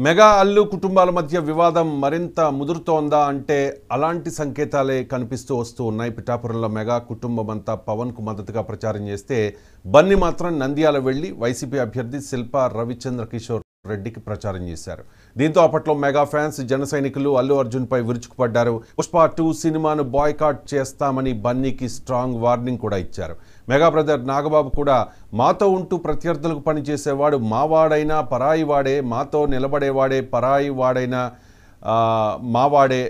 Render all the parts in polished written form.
Mega Allu కుటుంబాల మధ్య వివాదం మరింత ముదురుతోందా అంటే అలాంటి సంకేతాలే కనిపిస్తూ వస్తూ ఉన్నాయి. పిఠాపురంలో మెగా కుటుంబం అంతా పవన్కు మద్దతుగా ప్రచారం చేస్తే బన్నీ మాత్రం నంద్యాల వెళ్లి వైసీపీ అభ్యర్థి శిల్పా రవిచంద్ర కిషోర్ రెడ్డికి ప్రచారం చేశారు. దీంతో అప్పట్లో మెగా ఫ్యాన్స్ జన సైనికులు అల్లు అర్జున్పై విరుచుకుపడ్డారు. పుష్ప 2 సినిమాను బాయ్కాట్ చేస్తామని బన్నీకి స్ట్రాంగ్ వార్నింగ్ కూడా ఇచ్చారు. మెగా బ్రదర్ నాగబాబు కూడా మాతో ఉంటూ ప్రత్యర్థులకు పనిచేసేవాడు మావాడైనా పరాయి వాడే, మాతో నిలబడేవాడే పరాయి వాడైనా మావాడే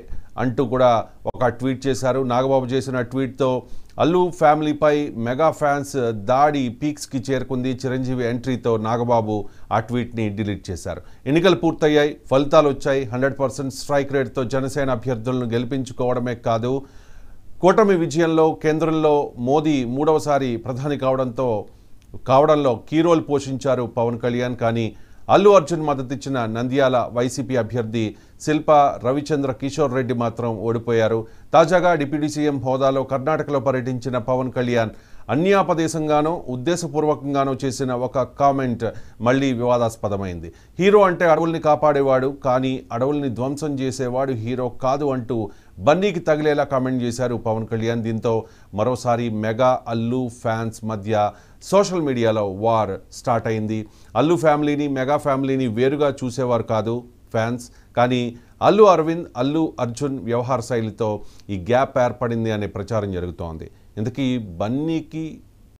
అంటూ కూడా ఒక ట్వీట్ చేశారు. నాగబాబు చేసిన ట్వీట్తో అల్లు ఫ్యామిలీపై మెగా ఫ్యాన్స్ దాడి పీక్స్కి చేరుకుంది. చిరంజీవి ఎంట్రీతో నాగబాబు ఆ ట్వీట్ని డిలీట్ చేశారు. ఎన్నికలు పూర్తయ్యాయి, ఫలితాలు వచ్చాయి. 100% స్ట్రైక్ రేట్తో జనసేన అభ్యర్థులను గెలిపించుకోవడమే కాదు, కూటమి విజయంలో కేంద్రంలో మోదీ 3వసారి ప్రధాని కావడంలో కీ రోల్ పోషించారు పవన్ కళ్యాణ్. కానీ అల్లు అర్జున్ మద్దతిచ్చిన నంద్యాల వైసీపీ అభ్యర్థి శిల్పా రవిచంద్ర కిషోర్ రెడ్డి మాత్రం ఓడిపోయారు. తాజాగా డిప్యూటీ సీఎం హోదాలో కర్ణాటకలో పర్యటించిన పవన్ కళ్యాణ్ అన్యాపదేశంగానో ఉద్దేశపూర్వకంగానో చేసిన ఒక కామెంట్ మళ్లీ వివాదాస్పదమైంది. హీరో అంటే అడవుల్ని కాపాడేవాడు, కానీ అడవుల్ని ధ్వంసం చేసేవాడు హీరో కాదు అంటూ బన్నీకి తగిలేలా కామెంట్ చేశారు పవన్ కళ్యాణ్. దీంతో మరోసారి మెగా అల్లు ఫ్యాన్స్ మధ్య సోషల్ మీడియాలో వార్ స్టార్ట్ అయింది. అల్లు ఫ్యామిలీని మెగా ఫ్యామిలీని వేరుగా చూసేవారు కాదు ఫ్యాన్స్, కానీ అల్లు అరవింద్ అల్లు అర్జున్ వ్యవహార శైలితో ఈ గ్యాప్ ఏర్పడింది అనే ప్రచారం జరుగుతోంది. ఇంతకీ బన్నీకి